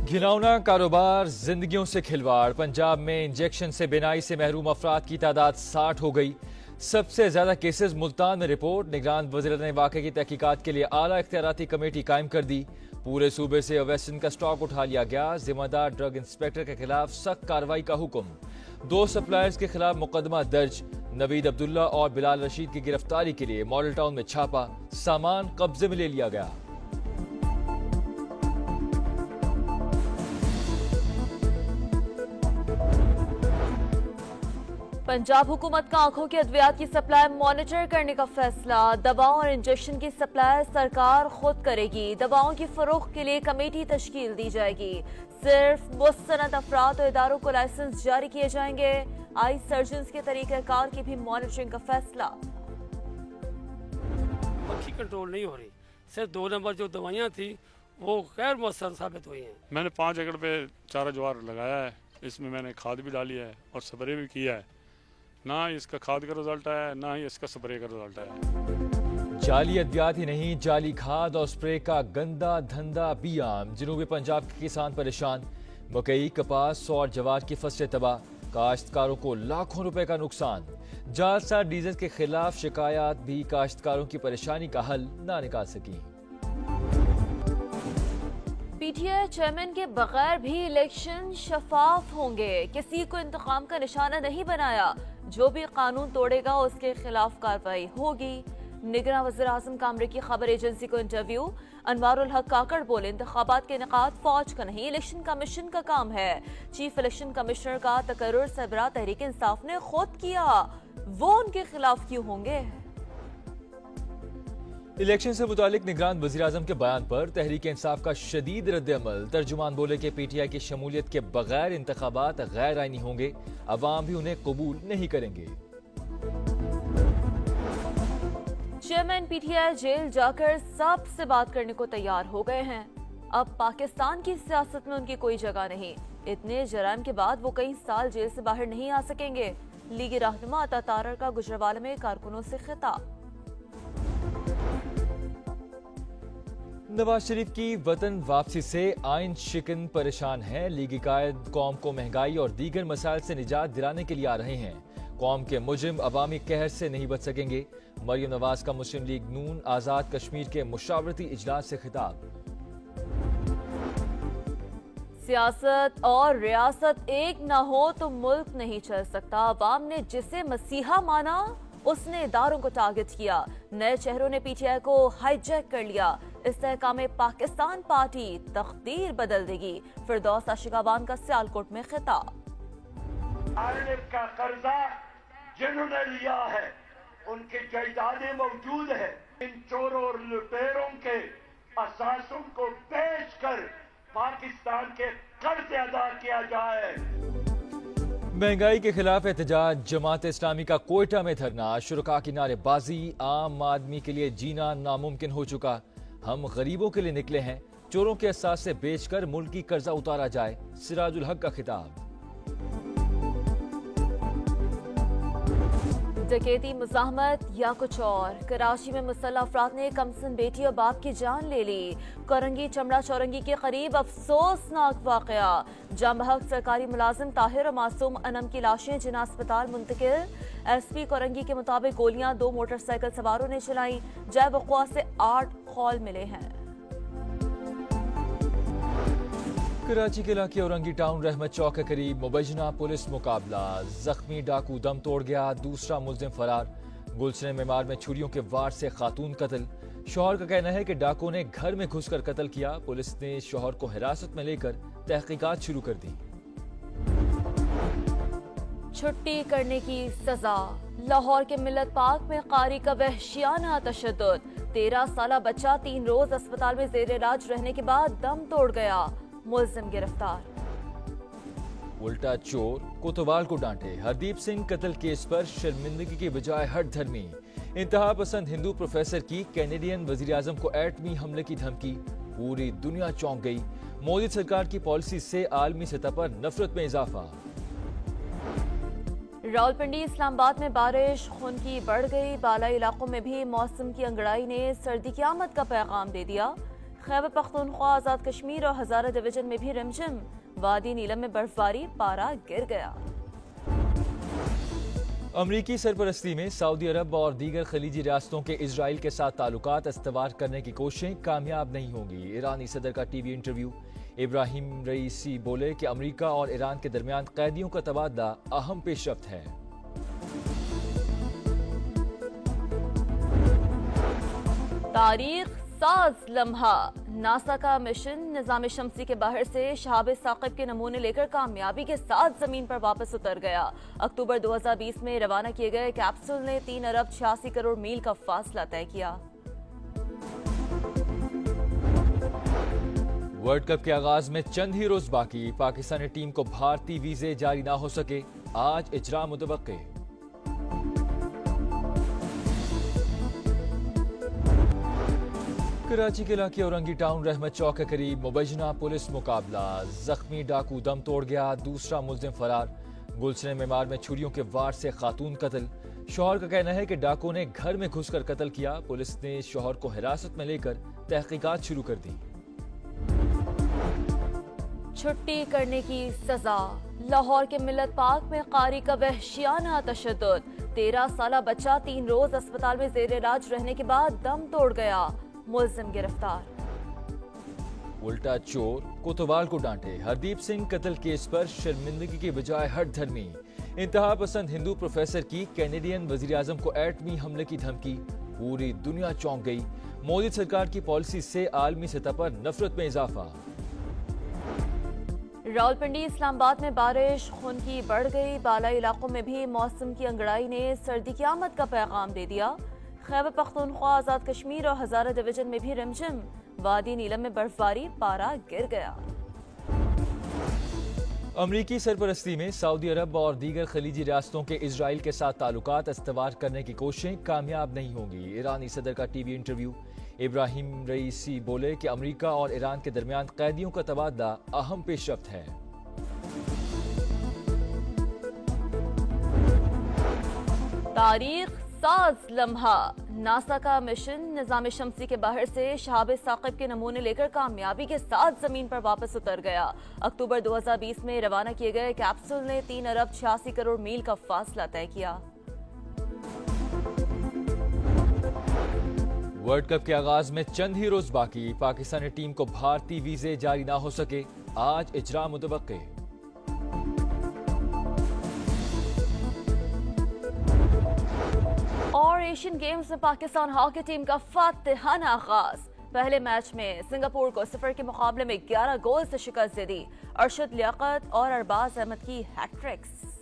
घिनौना कारोबार, जिंदगियों से खिलवाड़। पंजाब में इंजेक्शन से बिनाई से महरूम अफराद की तादाद 60 हो गई। सबसे ज्यादा केसेस मुल्तान में रिपोर्ट। निगरान वज़ीर ने वाक़े की तहकीकात के लिए आला इख्तियाराती कमेटी कायम कर दी। पूरे सूबे से अवैसन का स्टॉक उठा लिया गया। जिम्मेदार ड्रग इंस्पेक्टर के खिलाफ सख्त कार्रवाई का हुक्म। 2 सप्लायर्स के खिलाफ मुकदमा दर्ज। नवीद अब्दुल्ला और बिलाल रशीद की गिरफ्तारी के लिए मॉडल टाउन में छापा। सामान कब्जे में ले लिया गया। पंजाब हुकूमत का आंखों की अद्वियात की सप्लाई मॉनिटर करने का फैसला। दवाओं और इंजेक्शन की सप्लाई सरकार खुद करेगी। दवाओं की फरोख्त के लिए कमेटी तश्कील दी जाएगी। सिर्फ मुस्तनद अफराद और इदारों को लाइसेंस जारी किए जाएंगे। आई सर्जन्स के तरीक़ाकार की भी मॉनिटरिंग का फैसला। मक्खी कंट्रोल नहीं हो रही, सिर्फ 2 नंबर जो दवाइयाँ थी वो गैर मौसर साबित हुई हैं। मैंने 5 एकड़ पे चारा ज्वार लगाया है। इसमें मैंने खाद भी डाली है और स्प्रे भी किया है। ना इसका खाद का रिजल्ट है, ना ही इसका स्प्रे का रिजल्ट है। जाली अद्वियात ही नहीं, जाली खाद और स्प्रे का गंदा धंधा भी आम। जनूबी पंजाब के किसान परेशान। मकई, कपास और जवार की फसलें तबाह। काश्तकारों को लाखों रुपए का नुकसान। जालसा डीजल के खिलाफ शिकायत भी काश्तकारों की परेशानी का हल ना निकाल सकी। पीटीआई चेयरमैन के बगैर भी इलेक्शन शफाफ होंगे। किसी को इंतकाम का निशाना नहीं बनाया। जो भी कानून तोड़ेगा उसके खिलाफ कार्रवाई होगी। निगरान वज़ीर आज़म का अमरीकी खबर एजेंसी को इंटरव्यू। अनवारुल हक काकड़ बोले, इंतखाबात के इनेकाद फौज का नहीं, इलेक्शन कमीशन का काम है। चीफ इलेक्शन कमिश्नर का तकर्रुर सरबराह तहरीक इंसाफ ने खुद किया, वो उनके खिलाफ क्यों होंगे? इलेक्शन से मुतालिक निगरान वज़ीर आज़म के बयान पर तहरीक इंसाफ का शदीद रद्द-ए-अमल। तर्जुमान बोले कि पीटीआई की शमूलियत के बगैर इंतखाबात गैर आईनी होंगे। अवाम भी उन्हें कबूल नहीं करेंगे। चेयरमैन पीटीआई जेल जाकर सबसे बात करने को तैयार हो गए हैं। अब पाकिस्तान की सियासत में उनकी कोई जगह नहीं। इतने जराइम के बाद वो कई साल जेल से बाहर नहीं आ सकेंगे। लीगी रहनुमा अता तारर का गुजरावाला में कारकुनों से खिताब। नवाज शरीफ की वतन वापसी से आइन शिकन परेशान है। लीगी कायद कौम को महंगाई और दीगर मसाइल से निजात दिलाने के लिए आ रहे हैं। कौम के मुजरिम अवामी कहर से नहीं बच सकेंगे। मरियम नवाज का मुस्लिम लीग नून आजाद कश्मीर के मुशावरती इजलास से खिताब। सियासत और रियासत एक न हो तो मुल्क नहीं चल सकता। अवाम ने जिसे मसीहा माना उसने इदारों को टारगेट किया। नए चेहरों ने पीटीआई को हाईजैक कर लिया। इस्तेहकाम पाकिस्तान पार्टी तकदीर बदल देगी। फिरदौस आशिकाबान का सियालकोट में खिताब। IMF का कर्जा जिन्होंने लिया है उनकी जायदादें मौजूद है। इन चोरों और लुटेरों के असासों को पेश कर पाकिस्तान के कर्ज अदा किया जाए। महंगाई के खिलाफ एहतजाज। जमात इस्लामी का कोयटा में धरना। शुरका की नारेबाजी। आम आदमी के लिए जीना नामुमकिन हो चुका। हम गरीबों के लिए निकले हैं। चोरों के असास से बेचकर मुल्क की कर्जा उतारा जाए। सिराजुल हक का खिताब। डकैती, मुज़ाहमत या कुछ और। कराची में मुसल्लह अफराद ने कमसन बेटी और बाप की जान ले ली। कोरंगी चमड़ा चौरंगी के करीब अफसोसनाक वाकया। जामबहक सरकारी मुलाजिम ताहिर और मासूम अनम की लाशें जिना अस्पताल मुंतकिल। एसपी कोरंगी के मुताबिक गोलियां 2 मोटरसाइकिल सवारों ने चलाई। जय वक़ुआ से 8 खौल मिले हैं। कराची के इलाके औरंगी टाउन रहमत चौक के करीब मुबैना पुलिस मुकाबला। जख्मी डाकू दम तोड़ गया। दूसरा मुलजिम फरार। गुलशन मेमार में छुरियों के वार से खातून कत्ल। शौहर का कहना है कि डाकू ने घर में घुसकर कत्ल किया। पुलिस ने शौहर को हिरासत में लेकर तहकीकात शुरू कर दी। छुट्टी करने की सजा। लाहौर के मिल्लत पार्क में कारी का वहशियाना तशद्दुद। 13 साला बच्चा 3 रोज अस्पताल में जेर इलाज रहने के बाद दम तोड़ गया। मुलजिम गिरफ्तार। उल्टा चोर कोतवाल को डांटे। हरदीप सिंह कत्ल केस पर शर्मिंदगी की बजाय हट धर्मी। इंतहा पसंद हिंदू प्रोफेसर की कैनेडियन वजीर आजम को एटमी हमले की धमकी। पूरी दुनिया चौंक गई। मोदी सरकार की पॉलिसी से आलमी सतह पर नफरत में इजाफा। रावलपिंडी इस्लामाबाद में बारिश खुनकी बढ़ गई। बालाई इलाकों में भी मौसम की अंगड़ाई ने सर्दी की आमद का पैगाम दे दिया। खैबर पख्तूनख्वा, आजाद कश्मीर और हजारा डिवीजन में भी रिमझिम। वादी नीलम में बर्फबारी, पारा गिर गया। अमरीकी सरपरस्ती में सऊदी अरब और दीगर खलीजी रियासतों के इजराइल के साथ ताल्लुकात इस्तवार करने की कोशिशें कामयाब नहीं होंगी। ईरानी सदर का टीवी इंटरव्यू। इब्राहिम रईसी बोले कि अमरीका और ईरान के दरमियान कैदियों का तबादला अहम पेशरफ्त है। तारीख साज लम्हा। नासा का मिशन निजाम शमसी के बाहर से शहाब साकिब के नमूने लेकर कामयाबी के साथ जमीन पर वापस उतर गया। अक्टूबर 2020 में रवाना किए गए कैप्सूल ने 3 अरब 86 करोड़ मील का फासला तय किया। वर्ल्ड कप के आगाज में चंद ही रोज बाकी, पाकिस्तानी टीम को भारतीय वीजे जारी ना हो सके, आज इजरा मुतवक्के। कराची के इलाके औरंगी टाउन रहमत चौक के करीब मुबैना पुलिस मुकाबला, जख्मी डाकू दम तोड़ गया, दूसरा मुल्जिम फरार। गुलशन मेमार में छुरियों के वार से खातून कत्ल। शौहर का कहना है कि डाकू ने घर में घुसकर कत्ल किया। पुलिस ने शौहर को हिरासत में लेकर तहकीकात शुरू कर दी। छुट्टी करने की सजा। लाहौर के मिल्लत पार्क में कारी का वहशियाना तशद्दुद। 13 साला बच्चा 3 रोज अस्पताल में जेर इलाज रहने के बाद दम तोड़ गया। मुल्जिम गिरफ्तार। उल्टा चोर कोतवाल को डांटे। हरदीप सिंह कत्ल केस पर शर्मिंदगी के बजाय हट धर्मी। इंतहा पसंद हिंदू प्रोफेसर की कैनेडियन वजीर आजम को एटमी हमले की धमकी। पूरी दुनिया चौंक गई। मोदी सरकार की पॉलिसी से आलमी सतह पर नफरत में इजाफा। रावलपिंडी इस्लामाबाद में बारिश खुनकी बढ़ गई। बालाई इलाकों में भी मौसम की अंगड़ाई ने सर्दी की आमद का पैगाम दे दिया। खैबर पख्तूनख्वा, आजाद कश्मीर और हजारा डिवीजन में भी रिमझिम। वादी नीलम में बर्फबारी, पारा गिर गया। अमरीकी सरपरस्ती में सऊदी अरब और दीगर खलीजी रियासतों के इजराइल के साथ ताल्लुकात इस्तवार करने की कोशिशें कामयाब नहीं होंगी। ईरानी सदर का टीवी इंटरव्यू। इब्राहिम रईसी बोले कि अमरीका और ईरान के दरमियान कैदियों का तबादला अहम पेशरफ्त है। तारीख साज लम्हा। नासा का मिशन निजाम शमसी के बाहर से शहाब साकिब के नमूने लेकर कामयाबी के साथ जमीन पर वापस उतर गया। अक्टूबर 2020 में रवाना किए गए कैप्सूल ने 3 अरब 86 करोड़ मील का फासला तय किया। वर्ल्ड कप के आगाज में चंद ही रोज बाकी, पाकिस्तानी टीम को भारतीय वीजे जारी ना हो सके, आज इजरा मुतवक्के। और एशियन गेम्स में पाकिस्तान हॉकी टीम का फातिहाना आगाज। पहले मैच में सिंगापुर को 0 के मुकाबले में 11 गोल से शिकस्त दे दी। अरशद लियाकत और अरबाज अहमद की हैट्रिक्स।